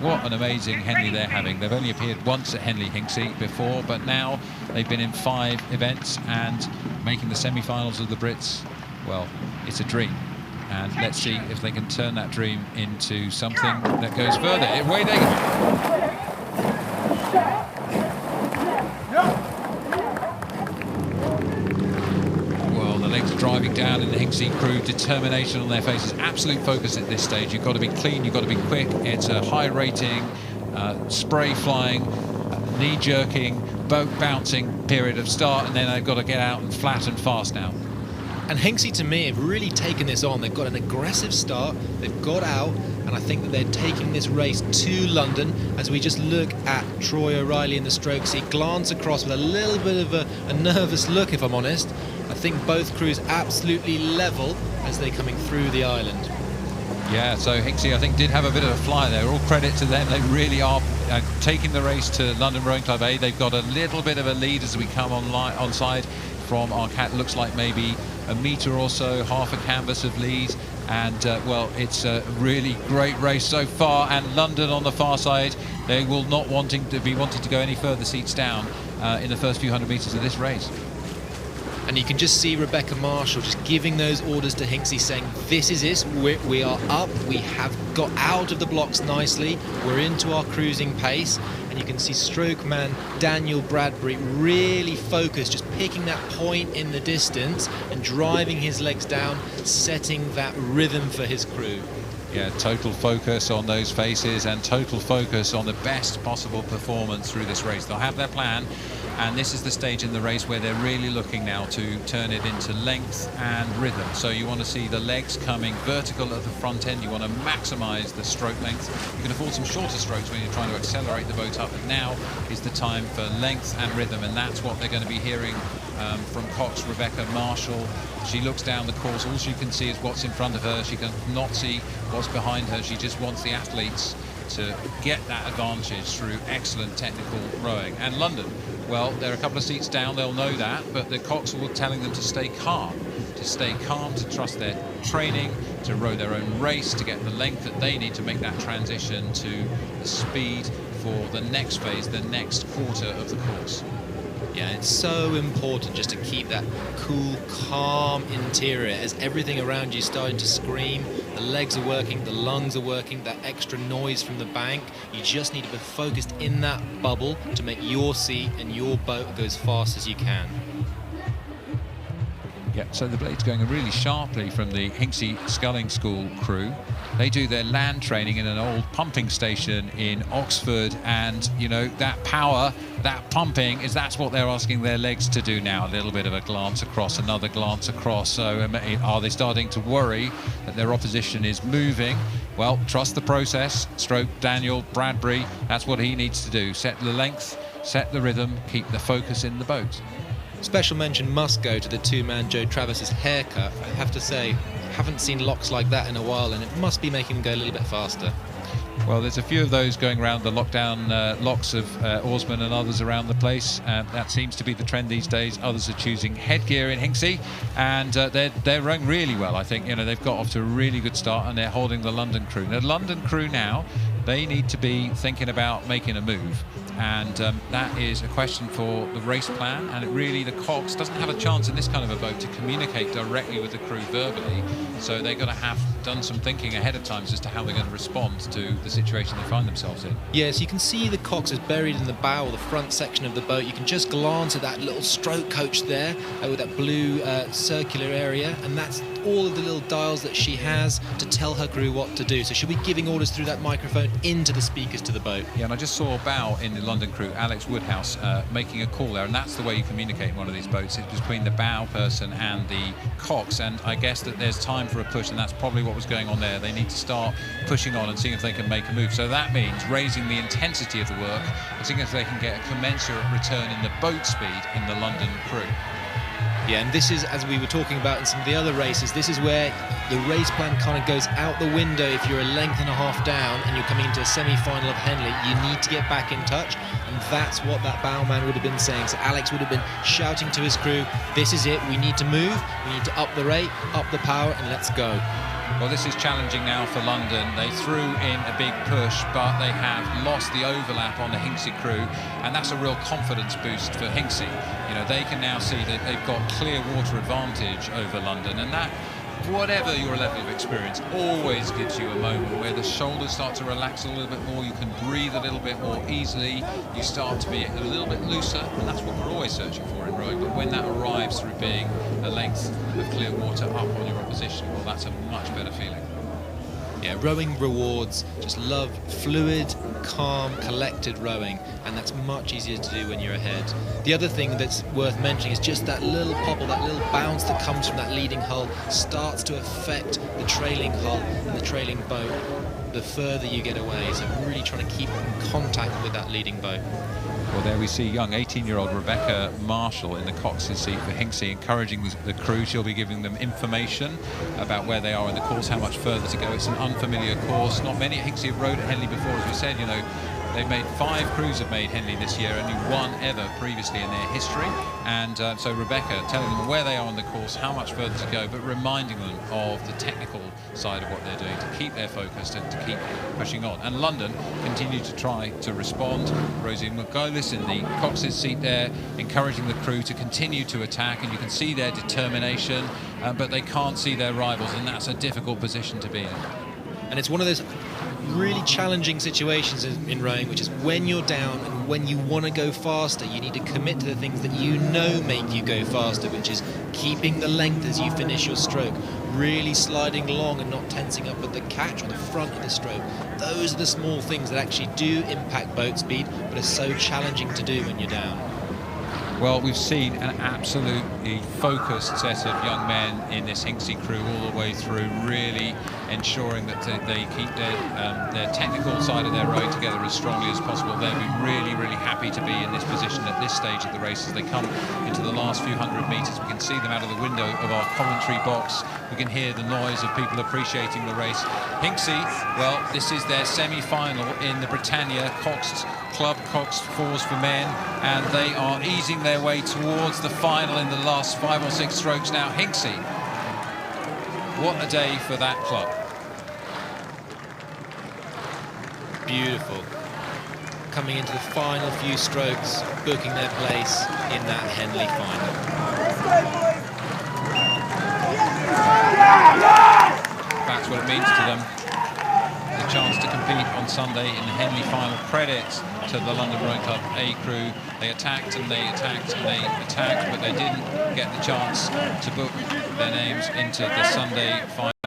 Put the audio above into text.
What an amazing Henley they're having. They've only appeared once at Henley Hinksey before, but now they've been in 5 events and making the semi-finals of the Brits. Well, it's a dream. And let's see if they can turn that dream into something that goes further. Away they go. Legs driving down in the Hinksey crew, determination on their faces, absolute focus at this stage. You've got to be clean, you've got to be quick. It's a high rating, spray flying, knee jerking, boat bouncing period of start, and then they've got to get out and flat and fast now. And Hinksey, to me, have really taken this on. They've got an aggressive start, they've got out, and I think that they're taking this race to London. As we just look at Troy O'Reilly in the strokes, he glance across with a little bit of a nervous look, if I'm honest. I think both crews absolutely level as they're coming through the island. Yeah, so Hinksey, I think, did have a bit of a fly there. All credit to them. They really are taking the race to London Rowing Club A. They've got a little bit of a lead as we come on side from our cat. Looks like maybe a metre or so, half a canvas of lead. And, well, it's a really great race so far. And London on the far side, they will not wanting to go any further seats down in the first few hundred metres of this race. And you can just see Rebecca Marshall just giving those orders to Hinksey, saying, this is it, we are up, we have got out of the blocks nicely, we're into our cruising pace. And you can see stroke man Daniel Bradbury really focused, just picking that point in the distance and driving his legs down, setting that rhythm for his crew. Yeah, total focus on those faces and total focus on the best possible performance through this race. They'll have their plan, and this is the stage in the race where they're really looking now to turn it into length and rhythm. So you want to see the legs coming vertical at the front end. You want to maximize the stroke length. You can afford some shorter strokes when you're trying to accelerate the boat up, but now is the time for length and rhythm, and that's what they're going to be hearing from Cox Rebecca Marshall. She looks down the course, all she can see is what's in front of her. She can not see what's behind her. She just wants the athletes to get that advantage through excellent technical rowing. And London, well, they're a couple of seats down, they'll know that, but the Cox were telling them to stay calm, to trust their training, to row their own race, to get the length that they need to make that transition to the speed for the next phase, the next quarter of the course. Yeah, it's so important just to keep that cool, calm interior as everything around you is starting to scream. The legs are working, the lungs are working, that extra noise from the bank. You just need to be focused in that bubble to make your seat and your boat go as fast as you can. Yeah, so the blade's going really sharply from the Hinksey Sculling School crew. They do their land training in an old pumping station in Oxford, and you know, that power, that pumping, that's what they're asking their legs to do now. A little bit of a glance across, another glance across. So are they starting to worry that their opposition is moving? Well, trust the process. Stroke Daniel Bradbury, that's what he needs to do. Set the length, set the rhythm, keep the focus in the boat. Special mention must go to the two-man Joe Travis's haircut. I have to say, haven't seen locks like that in a while, and it must be making them go a little bit faster. Well, there's a few of those going around, the lockdown locks of oarsmen and others around the place. That seems to be the trend these days. Others are choosing headgear in Hinksey, and they're rowing really well. I think, you know, they've got off to a really good start, and they're holding the London crew. The London crew now, they need to be thinking about making a move, and that is a question for the race plan. And it really, the Cox doesn't have a chance in this kind of a boat to communicate directly with the crew verbally, so they're going to have done some thinking ahead of time as to how they're going to respond to the situation they find themselves in. Yes, you can see the Cox is buried in the bow or the front section of the boat. You can just glance at that little stroke coach there with that blue circular area, and that's all of the little dials that she has to tell her crew what to do. So she'll be giving orders through that microphone into the speakers to the boat. Yeah, and I just saw a bow in the London crew, Alex Woodhouse, making a call there, and that's the way you communicate in one of these boats. It's between the bow person and the Cox, and I guess that there's time for a push, and that's probably what was going on there. They need to start pushing on and seeing if they can make a move. So that means raising the intensity of the work and seeing if they can get a commensurate return in the boat speed in the London crew. Yeah, and this is, as we were talking about in some of the other races, this is where the race plan kind of goes out the window. If you're a length and a half down and you're coming into a semi-final of Henley, you need to get back in touch, and that's what that bowman would have been saying. So Alex would have been shouting to his crew, this is it, we need to move, we need to up the rate, up the power, and let's go. Well, this is challenging now for London. They threw in a big push, but they have lost the overlap on the Hinksey crew, and that's a real confidence boost for Hinksey. You know, they can now see that they've got clear water advantage over London, and that, whatever your level of experience, always gives you a moment where the shoulders start to relax a little bit more, you can breathe a little bit more easily, you start to be a little bit looser, and that's what we're always searching for in rowing. But when that arrives through being a length of clear water up on your opposition, well, that's a much better feeling. Yeah, rowing rewards just love fluid, calm, collected rowing, and that's much easier to do when you're ahead. The other thing that's worth mentioning is just that little popple, that little bounce that comes from that leading hull starts to affect the trailing hull and the trailing boat the further you get away, so really trying to keep in contact with that leading boat. Well, there we see young 18-year-old Rebecca Marshall in the cox's seat for Hinksey, encouraging the crew. She'll be giving them information about where they are in the course, how much further to go. It's an unfamiliar course. Not many at Hinksey have rowed at Henley before, as we said. You know, they've made 5 crews have made Henley this year, only 1 ever previously in their history. And so Rebecca telling them where they are on the course, how much further to go, but reminding them of the technical side of what they're doing to keep their focus and to keep pushing on. And London continue to try to respond. Rosie McGolis in the cox's seat there, encouraging the crew to continue to attack, and you can see their determination, but they can't see their rivals, and that's a difficult position to be in. And it's one of those really challenging situations in rowing, which is when you're down and when you want to go faster, you need to commit to the things that you know make you go faster, which is keeping the length as you finish your stroke, really sliding along and not tensing up at the catch or the front of the stroke. Those are the small things that actually do impact boat speed, but are so challenging to do when you're down. Well, we've seen an absolutely focused set of young men in this Hinksey crew all the way through, really ensuring that they keep their technical side of their rowing together as strongly as possible. They'll be really, really happy to be in this position at this stage of the race as they come into the last few hundred metres. We can see them out of the window of our commentary box. We can hear the noise of people appreciating the race. Hinksey, well, this is their semi-final in the Britannia Club Coxed Fours for men, and they are easing their way towards the final in the last 5 or 6 strokes now. Hinksey, what a day for that club. Beautiful. Coming into the final few strokes, booking their place in that Henley final. That's what it means to them. The chance to compete on Sunday in the Henley final. Credit to the London Rowing Club A crew. They attacked and they attacked and they attacked, but they didn't get the chance to book their names into the Sunday final.